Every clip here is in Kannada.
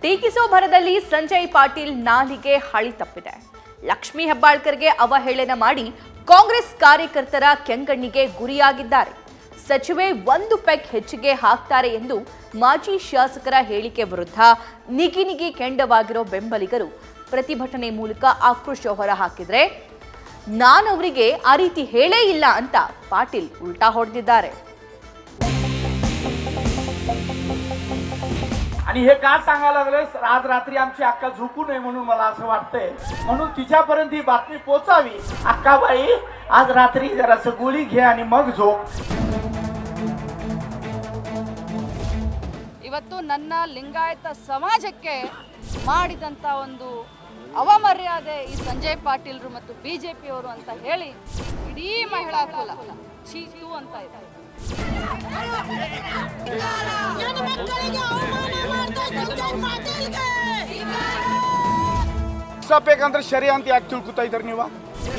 ಟೀಕಿಸೋ ಭರದಲ್ಲಿ ಸಂಜಯ್ ಪಾಟೀಲ್ ನಾಲಿಗೆ ಹಳಿ ತಪ್ಪಿದೆ. ಲಕ್ಷ್ಮೀ ಹೆಬ್ಬಾಳ್ಕರ್ಗೆ ಅವಹೇಳನ ಮಾಡಿ ಕಾಂಗ್ರೆಸ್ ಕಾರ್ಯಕರ್ತರ ಕೆಂಗಣ್ಣಿಗೆ ಗುರಿಯಾಗಿದ್ದಾರೆ. ಸಚಿವೆ ಒಂದು ಪೆಗ್ ಹೆಚ್ಚಿಗೆ ಹಾಕ್ತಾರೆ ಎಂದು ಮಾಜಿ ಶಾಸಕರ ಹೇಳಿಕೆ ವಿರುದ್ಧ ನಿಗಿ ಕೆಂಡವಾಗಿರೋ ಬೆಂಬಲಿಗರು ಪ್ರತಿಭಟನೆ ಮೂಲಕ ಆಕ್ರೋಶ ಹೊರಹಾಕಿದ್ರೆ, ನಾನವರಿಗೆ ಆ ರೀತಿ ಹೇಳೇ ಇಲ್ಲ ಅಂತ ಪಾಟೀಲ್ ಉಲ್ಟಾ ಹೊಡೆದಿದ್ದಾರೆ. आणि हे का सांगायला लागले, आज रात्री आमची अक्का झोपू नये म्हणून मला असं वाटतंय, म्हणून तिच्यापर्यंत ही बातमी पोहोचावी. अक्काबाई, आज रात्री जरासं गोळी घे आणि मग झोप. ಇವತ್ತು ನನ್ನ ಲಿಂಗಾಯತ ಸಮಾಜಕ್ಕೆ ಮಾಡಿದಂತ ಒಂದು ಅವಮರ್ಯಾದೆ ಈ ಸಂಜಯ್ ಪಾಟೀಲ್ರು ಮತ್ತು ಬಿಜೆಪಿಯವರು ಅಂತ ಹೇಳಿ ಇಡೀ ಮಹಿಳಾ ಕುಲ ಚೀತು ಅಂತ ಇದೆ. ಬೇಕಂದ್ರೆ ಶರಿ ಅಂತ ಯಾಕೆ ತಿಳ್ಕೊತಾ ಇದ್ದಾರೆ ನೀವು?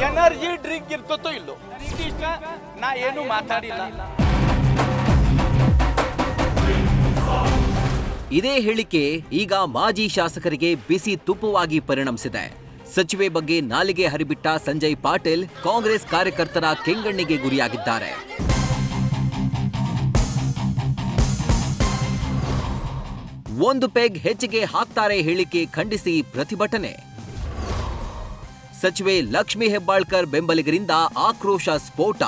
ಎನರ್ಜಿ ಡ್ರಿಂಕ್ ಇರ್ತೋ ಇಲ್ಲೋ ನಾ ಏನು ಮಾತಾಡಿಲ್ಲ. ಇದೇ ಹೇಳಿಕೆ ಈಗ ಮಾಜಿ ಶಾಸಕರಿಗೆ ಬಿಸಿ ತುಪ್ಪವಾಗಿ ಪರಿಣಮಿಸಿದೆ. ಸಚಿವೆ ಬಗ್ಗೆ ನಾಲಿಗೆ ಹರಿಬಿಟ್ಟ ಸಂಜಯ್ ಪಾಟೀಲ್ ಕಾಂಗ್ರೆಸ್ ಕಾರ್ಯಕರ್ತರ ಕೆಂಗಣ್ಣಿಗೆ ಗುರಿಯಾಗಿದ್ದಾರೆ. ಒಂದು ಪೆಗ್ ಹೆಚ್ಚಿಗೆ ಹಾಕ್ತಾರೆ ಹೇಳಿಕೆ ಖಂಡಿಸಿ ಪ್ರತಿಭಟನೆ. ಸಚಿವೆ ಲಕ್ಷ್ಮೀ ಹೆಬ್ಬಾಳ್ಕರ್ ಬೆಂಬಲಿಗರಿಂದ ಆಕ್ರೋಶ ಸ್ಫೋಟ.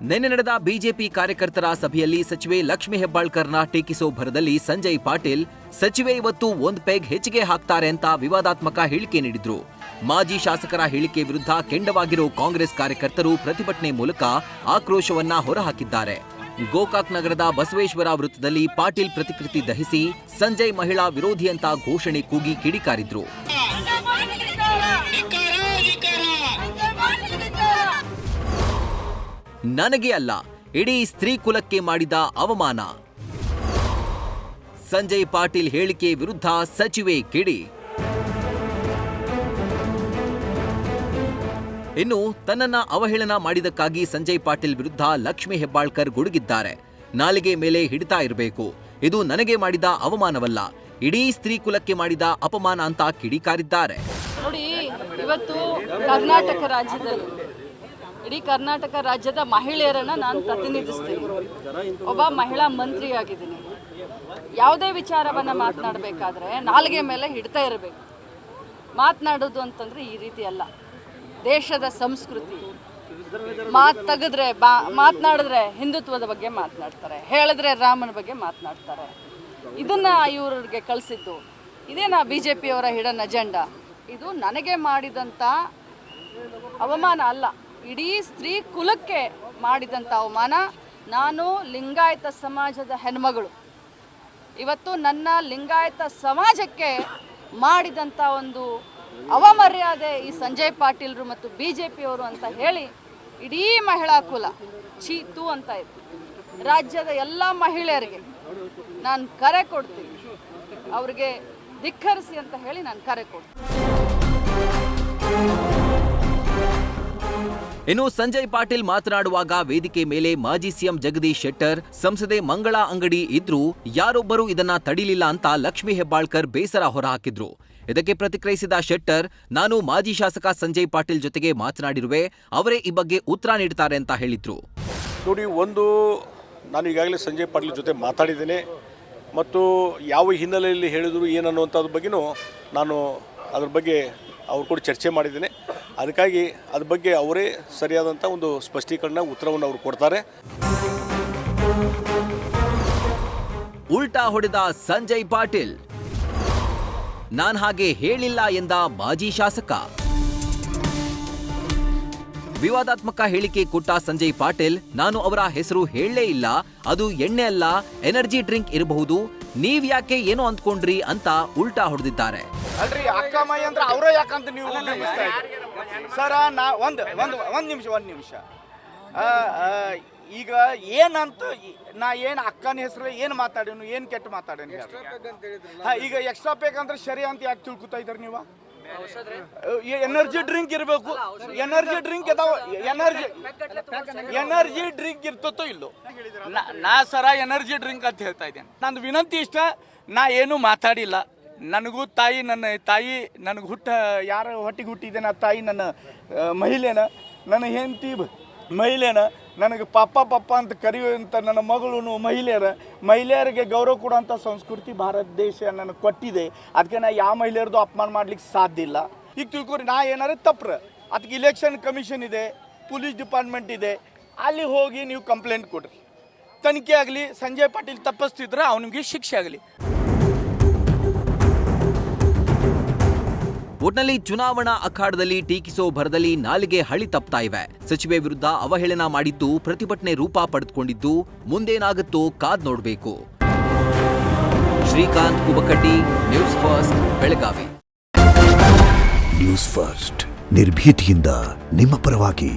ನಿನ್ನೆ ನಡೆದ ಬಿಜೆಪಿ ಕಾರ್ಯಕರ್ತರ ಸಭೆಯಲ್ಲಿ ಸಚಿವೆ ಲಕ್ಷ್ಮೀ ಹೆಬ್ಬಾಳ್ಕರ್ನ ಟೀಕಿಸೋ ಭರದಲ್ಲಿ ಸಂಜಯ್ ಪಾಟೀಲ್ ಸಚಿವೆ ಇವತ್ತು ಒಂದು ಪೆಗ್ ಹೆಚ್ಚಿಗೆ ಹಾಕ್ತಾರೆ ಅಂತ ವಿವಾದಾತ್ಮಕ ಹೇಳಿಕೆ ನೀಡಿದ್ರು. ಮಾಜಿ ಶಾಸಕರ ಹೇಳಿಕೆ ವಿರುದ್ಧ ಕೆಂಡವಾಗಿರೋ ಕಾಂಗ್ರೆಸ್ ಕಾರ್ಯಕರ್ತರು ಪ್ರತಿಭಟನೆ ಮೂಲಕ ಆಕ್ರೋಶವನ್ನ ಹೊರಹಾಕಿದ್ದಾರೆ. ಗೋಕಾಕ್ ನಗರದ ಬಸವೇಶ್ವರ ವೃತ್ತದಲ್ಲಿ ಪಾಟೀಲ್ ಪ್ರತಿಕೃತಿ ದಹಿಸಿ ಸಂಜಯ್ ಮಹಿಳಾ ವಿರೋಧಿ ಅಂತ ಘೋಷಣೆ ಕೂಗಿ ಕಿಡಿಕಾರಿದ್ರು. ನನಗೆ ಅಲ್ಲ, ಇಡೀ ಸ್ತ್ರೀ ಕುಲಕ್ಕೆ ಮಾಡಿದ ಅವಮಾನ. ಸಂಜಯ್ ಪಾಟೀಲ್ ಹೇಳಿಕೆ ವಿರುದ್ಧ ಸಚಿವೆ ಕಿಡಿ. ಇನ್ನು ತನ್ನನ್ನ ಅವಹೇಳನ ಮಾಡಿದಕ್ಕಾಗಿ ಸಂಜಯ್ ಪಾಟೀಲ್ ವಿರುದ್ಧ ಲಕ್ಷ್ಮೀ ಹೆಬ್ಬಾಳ್ಕರ್ ಗುಡುಗಿದ್ದಾರೆ. ನಾಲಿಗೆ ಮೇಲೆ ಹಿಡಿತಾ ಇರಬೇಕು, ಇದು ನನಗೆ ಮಾಡಿದ ಅವಮಾನವಲ್ಲ, ಇಡೀ ಸ್ತ್ರೀ ಕುಲಕ್ಕೆ ಮಾಡಿದ ಅಪಮಾನ ಅಂತ ಕಿಡಿಕಾರಿದ್ದಾರೆ. ನೋಡಿ, ಇವತ್ತು ಕರ್ನಾಟಕ ರಾಜ್ಯದಲ್ಲಿ ಇಡೀ ಕರ್ನಾಟಕ ರಾಜ್ಯದ ಮಹಿಳೆಯರನ್ನ ನಾನು ಪ್ರತಿನಿಧಿಸ್ತೀನಿ. ಒಬ್ಬ ಮಹಿಳಾ ಮಂತ್ರಿಯಾಗಿದ್ದೀನಿ. ಯಾವುದೇ ವಿಚಾರವನ್ನ ಮಾತನಾಡಬೇಕಾದ್ರೆ ನಾಲಿಗೆ ಮೇಲೆ ಹಿಡ್ತಾ ಇರಬೇಕು. ಮಾತನಾಡೋದು ಅಂತಂದ್ರೆ ಈ ರೀತಿ ಅಲ್ಲ. ದೇಶದ ಸಂಸ್ಕೃತಿ. ತೆಗೆದ್ರೆ ಮಾತನಾಡಿದ್ರೆ ಹಿಂದುತ್ವದ ಬಗ್ಗೆ ಮಾತನಾಡ್ತಾರೆ, ಹೇಳಿದ್ರೆ ರಾಮನ ಬಗ್ಗೆ ಮಾತನಾಡ್ತಾರೆ. ಇದನ್ನ ಇವ್ರಿಗೆ ಕಳಿಸಿದ್ದು ಇದೇನಾ ಬಿಜೆಪಿಯವರ ಹಿಡನ್ ಅಜೆಂಡಾ? ಇದು ನನಗೆ ಮಾಡಿದಂಥ ಅವಮಾನ ಅಲ್ಲ, ಇಡೀ ಸ್ತ್ರೀ ಕುಲಕ್ಕೆ ಮಾಡಿದಂಥ ಅವಮಾನ. ನಾನು ಲಿಂಗಾಯತ ಸಮಾಜದ ಹೆಣ್ಮಗಳು. ಇವತ್ತು ನನ್ನ ಲಿಂಗಾಯತ ಸಮಾಜಕ್ಕೆ ಮಾಡಿದಂಥ ಒಂದು ಅವಮರ್ಯಾದೆ ಈ ಸಂಜಯ್ ಪಾಟೀಲ್ರು ಮತ್ತು ಬಿಜೆಪಿಯವರು ಅಂತ ಹೇಳಿ ಇಡೀ ಮಹಿಳಾ ಕುಲ ಚೀತು ಅಂತ ಇದೆ. ರಾಜ್ಯದ ಎಲ್ಲ ಮಹಿಳೆಯರಿಗೆ ನಾನು ಕರೆ ಕೊಡ್ತೀನಿ, ಅವ್ರಿಗೆ ಧಿಕ್ಕರಿಸಿ ಅಂತ ಹೇಳಿ ನಾನು ಕರೆ ಕೊಡ್ತೀನಿ. ಇನ್ನು ಸಂಜಯ್ ಪಾಟೀಲ್ ಮಾತನಾಡುವಾಗ ವೇದಿಕೆ ಮೇಲೆ ಮಾಜಿ ಸಿಎಂ ಜಗದೀಶ್ ಶೆಟ್ಟರ್, ಸಂಸದೆ ಮಂಗಳಾ ಅಂಗಡಿ ಇದ್ರೂ ಯಾರೊಬ್ಬರೂ ಇದನ್ನ ತಡಿಲಿಲ್ಲ ಅಂತ ಲಕ್ಷ್ಮೀ ಹೆಬ್ಬಾಳ್ಕರ್ ಬೇಸರ ಹೊರಹಾಕಿದ್ರು. ಇದಕ್ಕೆ ಪ್ರತಿಕ್ರಿಯಿಸಿದ ಶೆಟ್ಟರ್, ನಾನು ಮಾಜಿ ಶಾಸಕ ಸಂಜಯ್ ಪಾಟೀಲ್ ಜೊತೆಗೆ ಮಾತನಾಡಿರುವೆ, ಅವರೇ ಈ ಬಗ್ಗೆ ಉತ್ತರ ನೀಡ್ತಾರೆ ಅಂತ ಹೇಳಿದ್ರು. ನೋಡಿ, ಒಂದು ನಾನು ಈಗಾಗಲೇ ಸಂಜಯ್ ಪಾಟೀಲ್ ಜೊತೆ ಮಾತಾಡಿದ್ದೇನೆ ಮತ್ತು ಯಾವ ಹಿನ್ನೆಲೆಯಲ್ಲಿ ಹೇಳಿದ್ರು ಏನನ್ನುವಂಥದ್ರ ಬಗ್ಗೆನೂ ನಾನು ಅದ್ರ ಬಗ್ಗೆ ಅವ್ರ ಕೂಡ ಚರ್ಚೆ ಮಾಡಿದ್ದೇನೆ. ಅದಕ್ಕಾಗಿ ಅದ್ರ ಬಗ್ಗೆ ಅವರೇ ಸರಿಯಾದಂಥ ಒಂದು ಸ್ಪಷ್ಟೀಕರಣ ಉತ್ತರವನ್ನು ಅವರು ಕೊಡ್ತಾರೆ. ಉಲ್ಟಾ ಹೊಡೆದ ಸಂಜಯ್ ಪಾಟೀಲ್, ನಾನ್ ಹಾಗೆ ಹೇಳಿಲ್ಲ ಎಂದ ಮಾಜಿ ಶಾಸಕ. ವಿವಾದಾತ್ಮಕ ಹೇಳಿಕೆ ಕೊಟ್ಟ ಸಂಜಯ್ ಪಾಟೀಲ್, ನಾನು ಅವರ ಹೆಸರು ಹೇಳಲೇ ಇಲ್ಲ, ಅದು ಎಣ್ಣೆ ಅಲ್ಲ, ಎನರ್ಜಿ ಡ್ರಿಂಕ್ ಇರಬಹುದು, ನೀವ್ ಯಾಕೆ ಏನೋ ಅಂದ್ಕೊಂಡ್ರಿ ಅಂತ ಉಲ್ಟಾ ಹೊಡೆದಿದ್ದಾರೆ. ಅಲ್ರಿ, ಅಕ್ಕಮೈ ಅಂದ್ರೆ ಅವರೇ ಯಾಕಂತ ನೀವು ಸರ, ನಾ ಒಂದ್ ನಿಮಿಷ ಈಗ ಏನಂತ ನಾ ಏನು ಅಕ್ಕನ ಹೆಸರು ಏನು ಮಾತಾಡೇನು, ಏನು ಕೆಟ್ಟ ಮಾತಾಡೇನು? ಈಗ ಎಕ್ಸ್ಟ್ರಾ ಪೇಕ್ ಅಂದ್ರೆ ಶರಿ ಅಂತ ಯಾಕೆ ತಿಳ್ಕೊತಾ ಇದ್ದಾರೆ ನೀವು? ಎನರ್ಜಿ ಡ್ರಿಂಕ್ ಇರಬೇಕು. ಎನರ್ಜಿ ಡ್ರಿಂಕ್ ಅದಾವ. ಎನರ್ಜಿ ಡ್ರಿಂಕ್ ಇರ್ತತೋ ಇಲ್ಲೋ? ನಾ ಸರ ಎನರ್ಜಿ ಡ್ರಿಂಕ್ ಅಂತ ಹೇಳ್ತಾ ಇದ್ದೇನೆ. ನಂದು ವಿನಂತಿ ಇಷ್ಟ, ನಾ ಏನು ಮಾತಾಡಿಲ್ಲ. ನನಗೂ ತಾಯಿ, ನನ್ನ ತಾಯಿ ನನಗೆ ಯಾರ ಹೊಟ್ಟಿಗೆ ಹುಟ್ಟಿದ್ದೇನೆ ಆ ತಾಯಿ ನನ್ನ ಮಹಿಳೆನ, ನನ್ನ ಹೆಂಡತಿ ಮಹಿಳೆನ, ನನಗೆ ಪಪ್ಪ ಅಂತ ಕರೆಯುವಂಥ ನನ್ನ ಮಗಳು ಮಹಿಳೆಯರಿಗೆ ಗೌರವ ಕೊಡುವಂಥ ಸಂಸ್ಕೃತಿ ಭಾರತ ದೇಶ ನನಗೆ ಕೊಟ್ಟಿದೆ. ಅದಕ್ಕೆ ನಾ ಯಾವ ಮಹಿಳೆಯರದು ಅಪಮಾನ ಮಾಡ್ಲಿಕ್ಕೆ ಸಾಧ್ಯ ಇಲ್ಲ. ಈಗ ತಿಳ್ಕೊರಿ, ನಾ ಏನಾರು ತಪ್ಪ್ರ ಅದಕ್ಕೆ ಇಲೆಕ್ಷನ್ ಕಮಿಷನ್ ಇದೆ, ಪೊಲೀಸ್ ಡಿಪಾರ್ಟ್ಮೆಂಟ್ ಇದೆ, ಅಲ್ಲಿ ಹೋಗಿ ನೀವು ಕಂಪ್ಲೇಂಟ್ ಕೊಡ್ರಿ, ತನಿಖೆ ಆಗಲಿ. ಸಂಜಯ್ ಪಾಟೀಲ್ ತಪ್ಪಿಸ್ತಿದ್ರೆ ಅವನಿಗೆ ಶಿಕ್ಷೆ ಆಗಲಿ. ಒಟ್ನಲ್ಲಿ ಚುನಾವಣಾ ಅಖಾಡದಲ್ಲಿ ಟೀಕಿಸೋ ಭರದಲ್ಲಿ ನಾಲಿಗೆ ಹಳಿ ತಪ್ತಾ ಇವೆ. ಸಚಿವೆ ವಿರುದ್ಧ ಅವಹೇಳನ ಮಾಡಿದ್ದು ಪ್ರತಿಭಟನೆ ರೂಪ ಪಡೆದುಕೊಂಡಿದ್ದು ಮುಂದೇನಾಗುತ್ತೋ ಕಾದ್ ನೋಡಬೇಕು. Srikanth Kubakatti, news first, Belagavi. News first ನಿರ್ಭೀತಿಯಿಂದ ನಿಮ್ಮ ಪರವಾಗಿ.